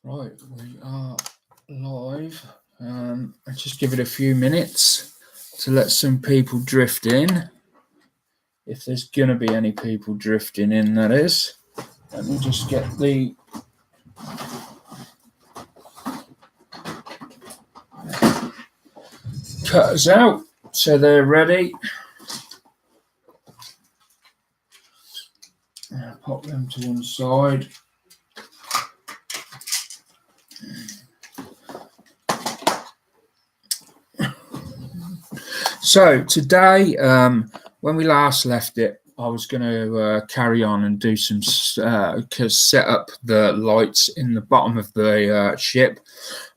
Right, we are live. Let's just give it a few minutes to let some people drift in. If there's going to be any people drifting in, that is. Let me just get the cutters out so they're ready. Pop them to one side. So today, when we last left it, I was going to carry on and do some set up the lights in the bottom of the ship,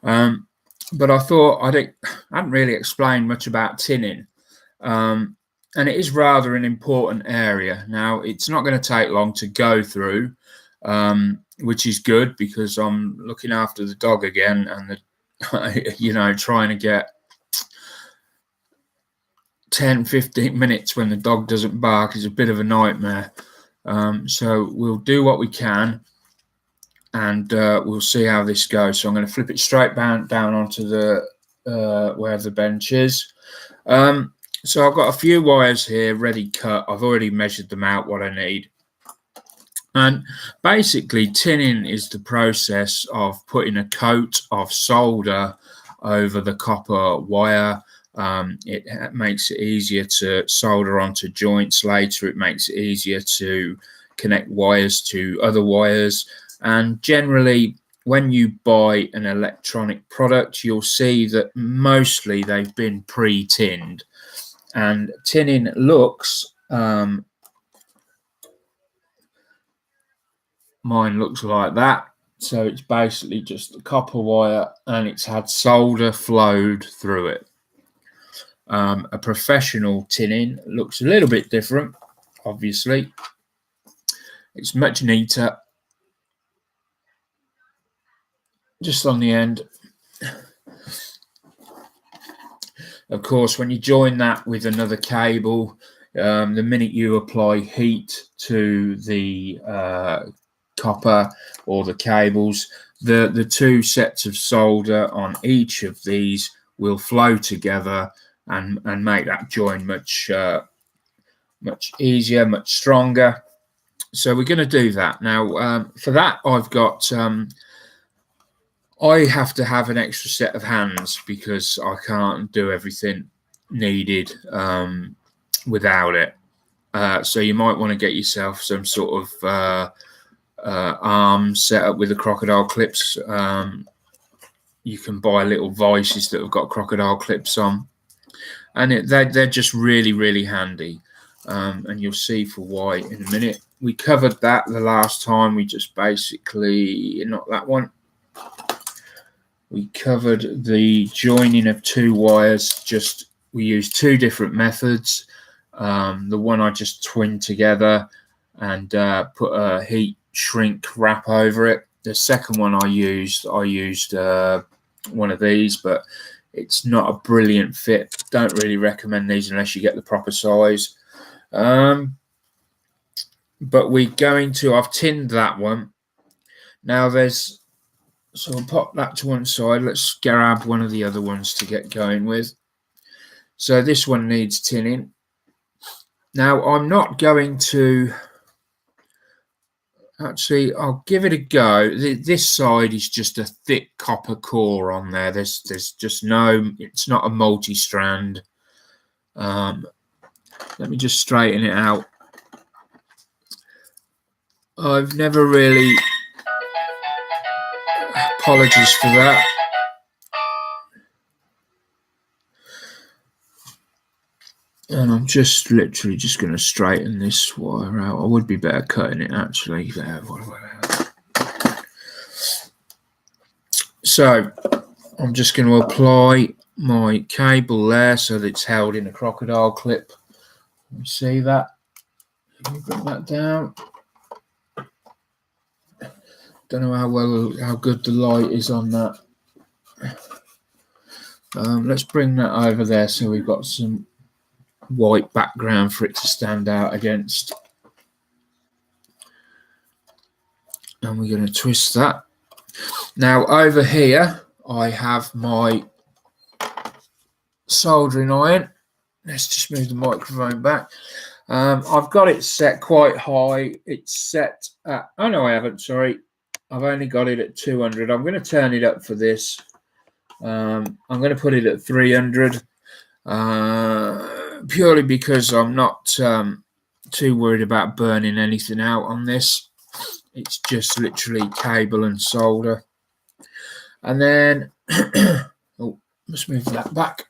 but I thought I hadn't really explained much about tinning, and it is rather an important area. Now, it's not going to take long to go through, which is good because I'm looking after the dog again, and trying to get 10-15 minutes when the dog doesn't bark is a bit of a nightmare. So we'll do what we can, and we'll see how this goes. So I'm going to flip it straight down onto the where the bench is. So I've got a few wires here ready cut. I've already measured them out what I need. And basically, tinning is the process of putting a coat of solder over the copper wire. It makes it easier to solder onto joints later. It makes it easier to connect wires to other wires. And generally, when you buy an electronic product, you'll see that mostly they've been pre-tinned. And tinning looks, mine looks like that. So it's basically just a copper wire and it's had solder flowed through it. A professional tinning looks a little bit different, obviously. It's much neater. Just on the end. Of course, when you join that with another cable, the minute you apply heat to the copper or the cables, the two sets of solder on each of these will flow together and make that join much easier, much stronger. So we're going to do that now. For that, I've got I have to have an extra set of hands because I can't do everything needed without it. So you might want to get yourself some sort of arm set up with the crocodile clips. You can buy little vices that have got crocodile clips on, and they're just really, really handy. And you'll see for why in a minute. We covered that the last time. We just basically, not that one. We covered the joining of two wires. We used two different methods. The one I just twinned together and put a heat shrink wrap over it. The second one I used one of these, but it's not a brilliant fit. Don't really recommend these unless you get the proper size. But I've tinned that one. Now so I'll pop that to one side. Let's grab one of the other ones to get going with. So this one needs tinning. Now I'm not going to, actually I'll give it a go. This side is just a thick copper core on there. There's just it's not a multi-strand. Let me just straighten it out. I've never really, apologies for that. And I'm just literally just going to straighten this wire out. I would be better cutting it actually. So I'm just going to apply my cable there so that it's held in a crocodile clip. You see that? Let me bring that down. Don't know how good the light is on that. Let's bring that over there so we've got some white background for it to stand out against. And we're going to twist that. Now over here I have my soldering iron. Let's just move the microphone back. I've got it set quite high. It's set at, oh no I haven't, sorry. I've only got it at 200. I'm going to turn it up for this. I'm going to put it at 300 purely because I'm not too worried about burning anything out on this. It's just literally cable and solder. And then, oh, let's move that back.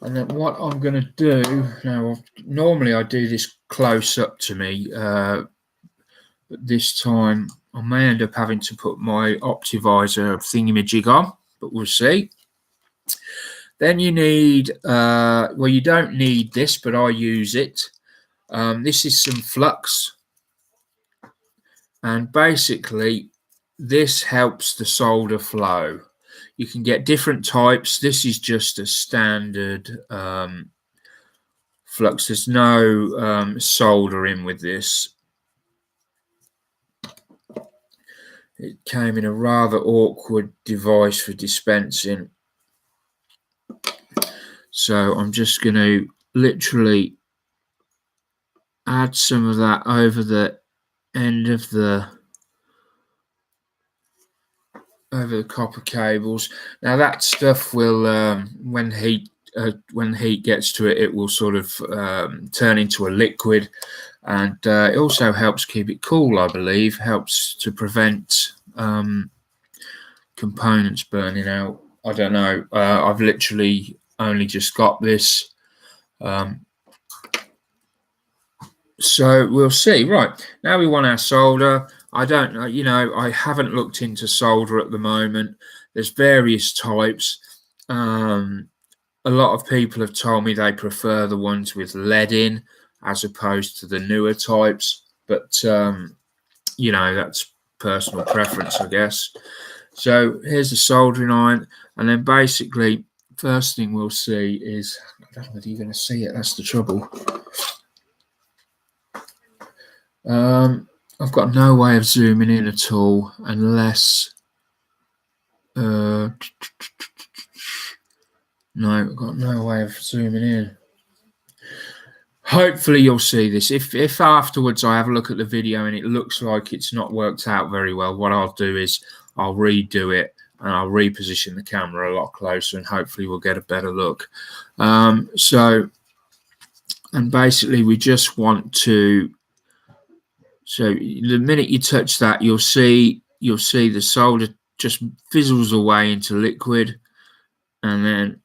And then what I'm going to do, now normally I do this close up to me, but this time I may end up having to put my Optivisor thingamajig on, but we'll see. Then you need, well, you don't need this, but I use it. This is some flux. And basically, this helps the solder flow. You can get different types. This is just a standard flux. There's no solder in with this. It came in a rather awkward device for dispensing. So I'm just going to literally add some of that over the end of the copper cables. Now that stuff will, when heat gets to it, it will sort of turn into a liquid, and it also helps keep it cool. I believe helps to prevent components burning out. I don't know. I've literally only just got this. So we'll see. Right, now we want our solder. I don't know, you know, I haven't looked into solder at the moment. There's various types. A lot of people have told me they prefer the ones with lead in as opposed to the newer types. But, you know, that's personal preference, I guess. So here's the soldering iron. And then basically, first thing we'll see is, I don't know whether you're going to see it. That's the trouble. I've got no way of zooming in at all unless no, I've got no way of zooming in. Hopefully you'll see this. If afterwards I have a look at the video and it looks like it's not worked out very well, what I'll do is I'll redo it and I'll reposition the camera a lot closer and hopefully we'll get a better look. And basically we just want to, so the minute you touch that, you'll see the solder just fizzles away into liquid, and then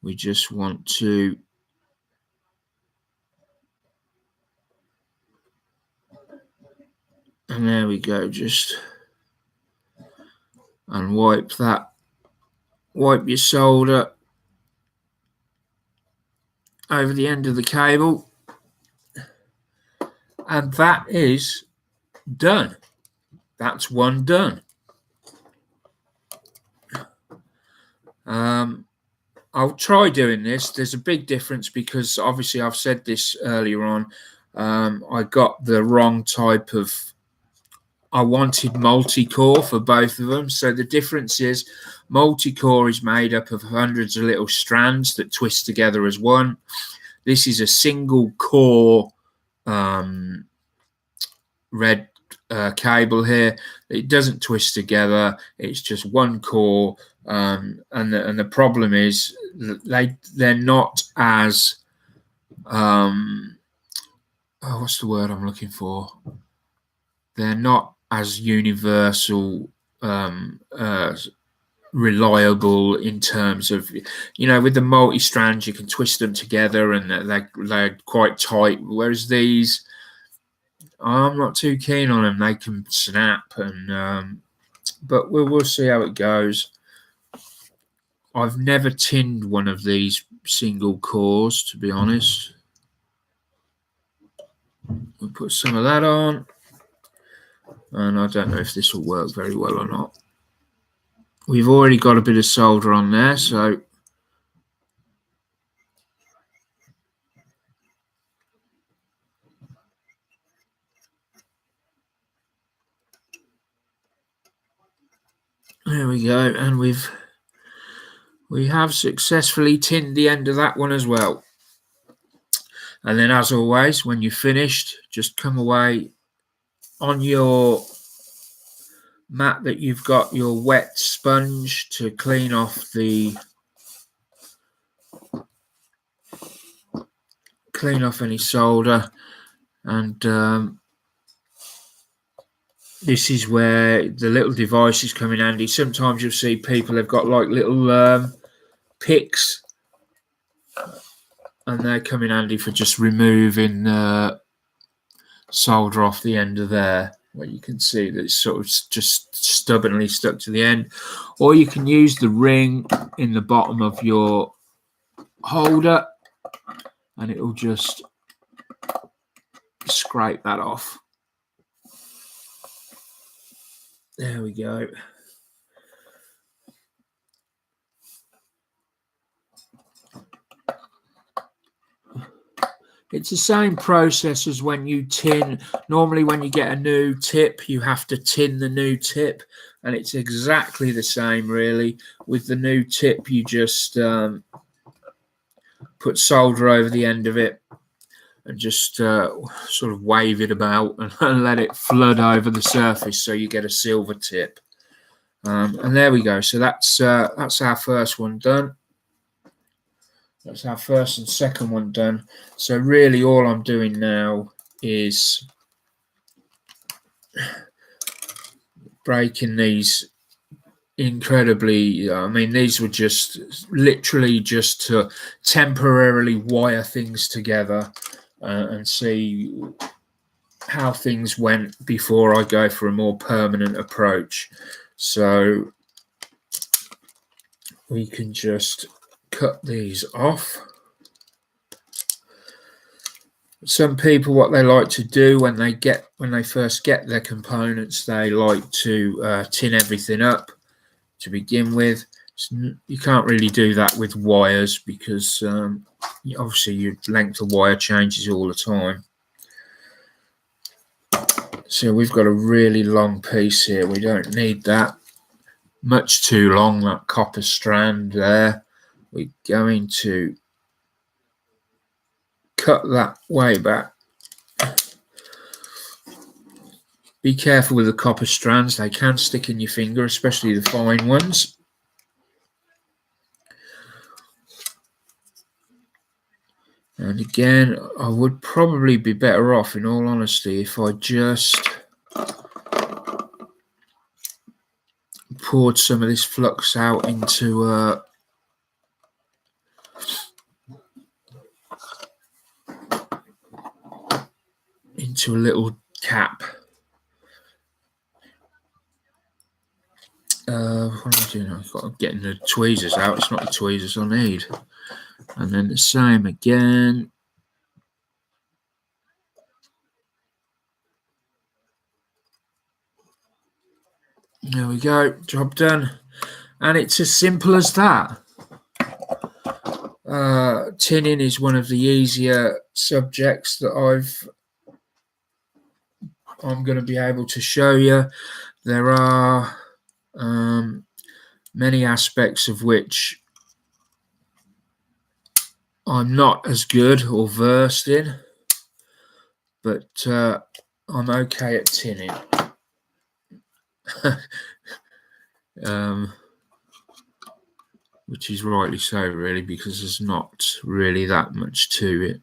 we just want to and there we go, just unwipe that, wipe your solder over the end of the cable, and that is done. That's one done. I'll try doing this. There's a big difference because obviously I've said this earlier on. I got the wrong type of, I wanted multi-core for both of them. So the difference is multi-core is made up of hundreds of little strands that twist together as one. This is a single core red cable here. It doesn't twist together. It's just one core. And the problem is they're not as what's the word I'm looking for? They're not as universal, reliable in terms of, you know, with the multi-strands you can twist them together and they're quite tight, whereas these, I'm not too keen on them. They can snap, and but we'll see how it goes. I've never tinned one of these single cores, to be honest. We'll put some of that on, and I don't know if this will work very well or not. We've already got a bit of solder on there, so There we go, and we have successfully tinned the end of that one as well. And then, as always, when you're finished, just come away on your mat that you've got your wet sponge to clean off any solder, and this is where the little devices come in handy. Sometimes you'll see people have got like little picks, and they come in handy for just removing solder off the end of there, where you can see that it's sort of just stubbornly stuck to the end. Or you can use the ring in the bottom of your holder, and it will just scrape that off. There we go. It's the same process as when you tin. Normally when you get a new tip, you have to tin the new tip, and it's exactly the same really. With the new tip, you just put solder over the end of it and just sort of wave it about and let it flood over the surface, so you get a silver tip. And there we go. So that's our first one done. That's our first and second one done. So really all I'm doing now is breaking these incredibly, I mean, these were just literally just to temporarily wire things together and see how things went before I go for a more permanent approach. So we can just cut these off. Some people, what they like to do when they first get their components, they like to tin everything up to begin with. You can't really do that with wires because obviously your length of wire changes all the time. So we've got a really long piece here. We don't need that. Much too long, that copper strand there. We're going to cut that way back. Be careful with the copper strands. They can stick in your finger, especially the fine ones. And again, I would probably be better off, in all honesty, if I just poured some of this flux out into a little cap. What am I doing? I'm getting the tweezers out. It's not the tweezers I need. And then the same again. There we go. Job done. And it's as simple as that. Tinning is one of the easier subjects that I'm going to be able to show you. There are many aspects of which I'm not as good or versed in, but I'm okay at tinning. Which is rightly so, really, because there's not really that much to it.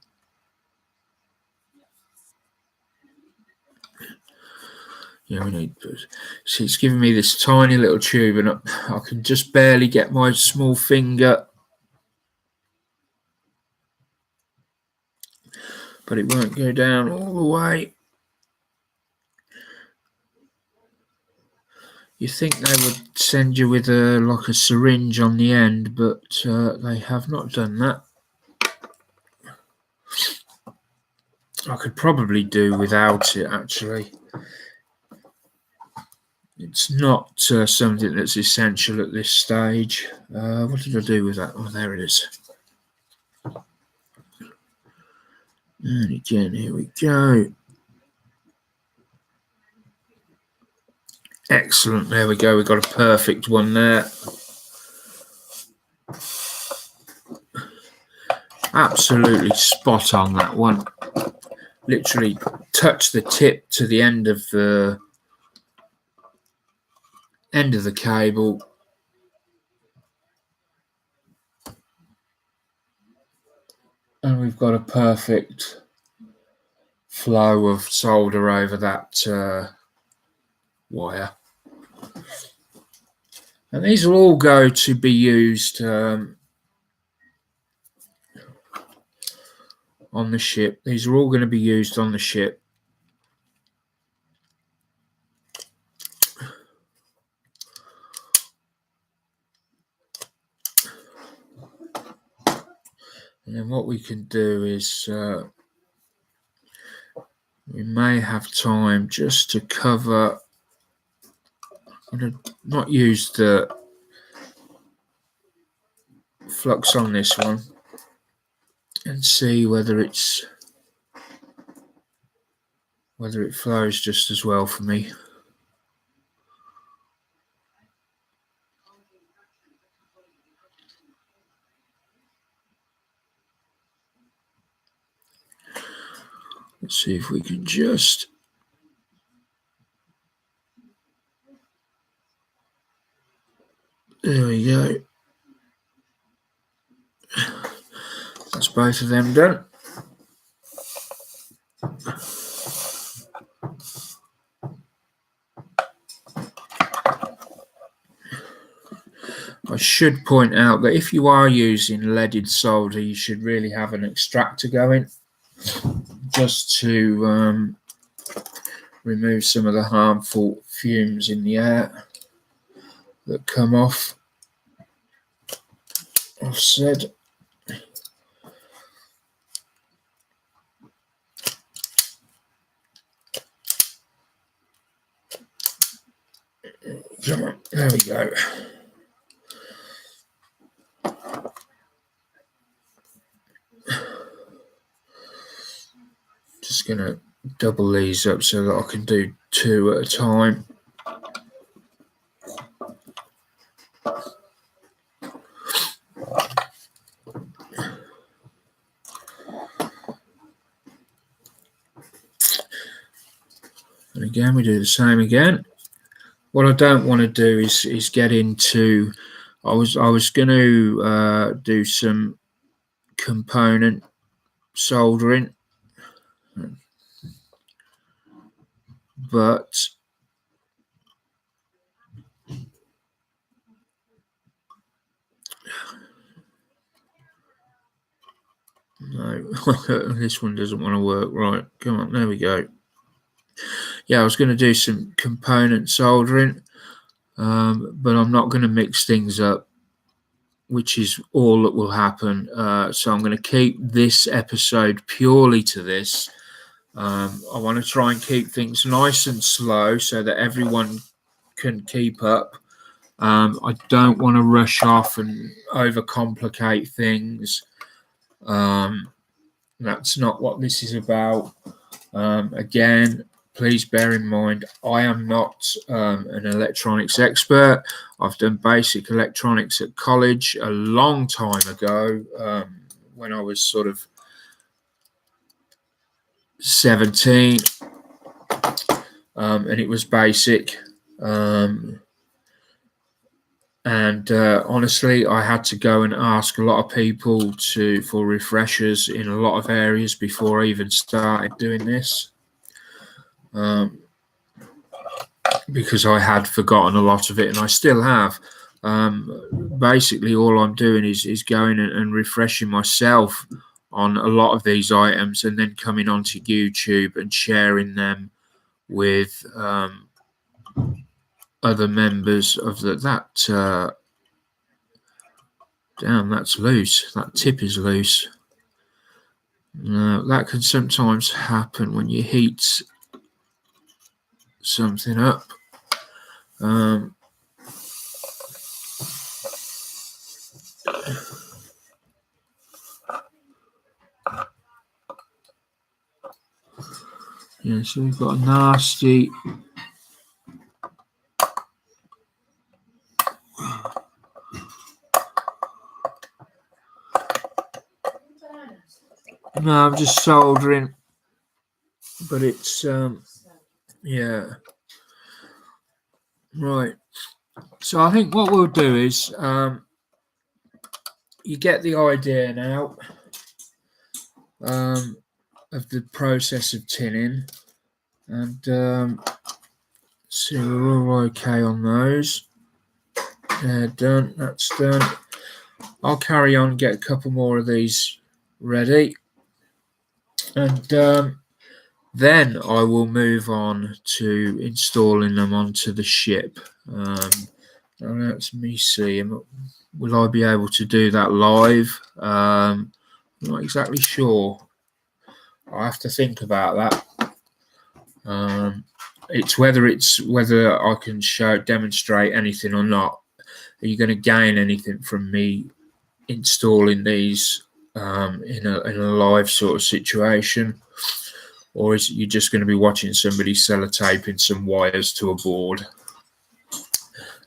Yeah, we need. See, it's giving me this tiny little tube, and I can just barely get my small finger, but it won't go down all the way. You think they would send you with like a syringe on the end, but they have not done that. I could probably do without it, actually. It's not something that's essential at this stage. What did I do with that? Oh, there it is. And again, here we go. Excellent. There we go. We've got a perfect one there. Absolutely spot on, that one. Literally touch the tip to the end of the cable. And we've got a perfect flow of solder over that wire. And these will all go to be used on the ship. These are all going to be used on the ship. And then what we can do is we may have time just to cover. I'm going to not use the flux on this one and see whether it flows just as well for me. Let's see if we can just. There we go. That's both of them done. I should point out that if you are using leaded solder, you should really have an extractor going, just to remove some of the harmful fumes in the air that come off said. Come on, there we go. Just going to double these up so that I can do two at a time. And again, we do the same again. What I don't want to do is get into. I was going to do some component soldering, but no, this one doesn't want to work. Right, come on, there we go. Yeah, I was going to do some component soldering, but I'm not going to mix things up, which is all that will happen. So I'm going to keep this episode purely to this. I want to try and keep things nice and slow so that everyone can keep up. I don't want to rush off and overcomplicate things. That's not what this is about. Again, please bear in mind, I am not an electronics expert. I've done basic electronics at college a long time ago, when I was sort of 17, and it was basic. Honestly, I had to go and ask a lot of people for refreshers in a lot of areas before I even started doing this, because I had forgotten a lot of it, and I still have. Basically, all I'm doing is going and refreshing myself on a lot of these items, and then coming onto YouTube and sharing them with other members of that. Damn, that's loose. That tip is loose. That can sometimes happen when you heat something up. Yeah, so we've got a nasty No, I'm just soldering, but it's yeah, right. So I think what we'll do is you get the idea now of the process of tinning, and see we're all okay on those. They're done. That's done. I'll carry on, get a couple more of these ready, and then I will move on to installing them onto the ship. That's me seeing. Will I be able to do that live? I'm not exactly sure. I have to think about that. It's whether I can demonstrate anything or not. Are you going to gain anything from me installing these in a live sort of situation, or is it you're just going to be watching somebody sellotaping some wires to a board?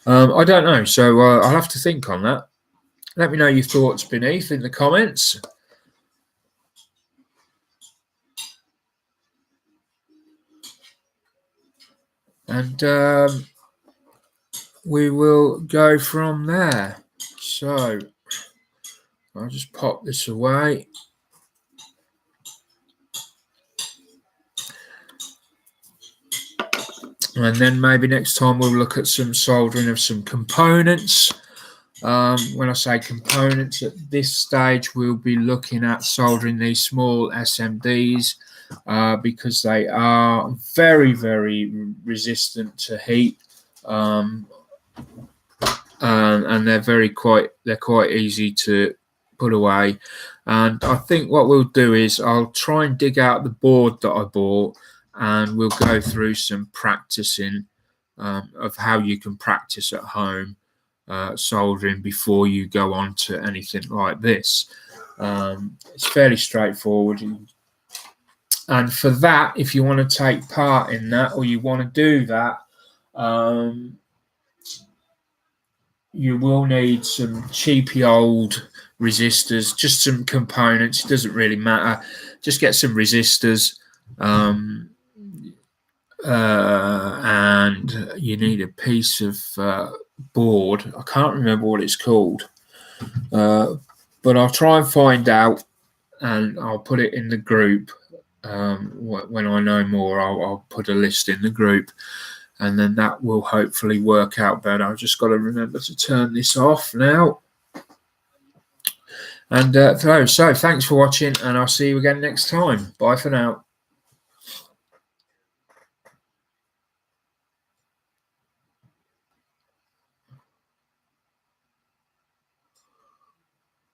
I don't know, so I'll have to think on that. Let me know your thoughts beneath in the comments. And we will go from there. So I'll just pop this away. And then maybe next time we'll look at some soldering of some components. When I say components, at this stage we'll be looking at soldering these small SMDs because they are very, very resistant to heat, and they're quite easy to put away. And I think what we'll do is I'll try and dig out the board that I bought, and we'll go through some practicing of how you can practice at home soldering before you go on to anything like this. It's fairly straightforward, and for that, if you want to take part in that or you want to do that, you will need some cheapy old resistors, just some components. It doesn't really matter, just get some resistors, and you need a piece of board. I can't remember what it's called, but I'll try and find out, and I'll put it in the group. When I know more, I'll put a list in the group, and then that will hopefully work out better. I've just got to remember to turn this off now. And so thanks for watching, and I'll see you again next time. Bye for now.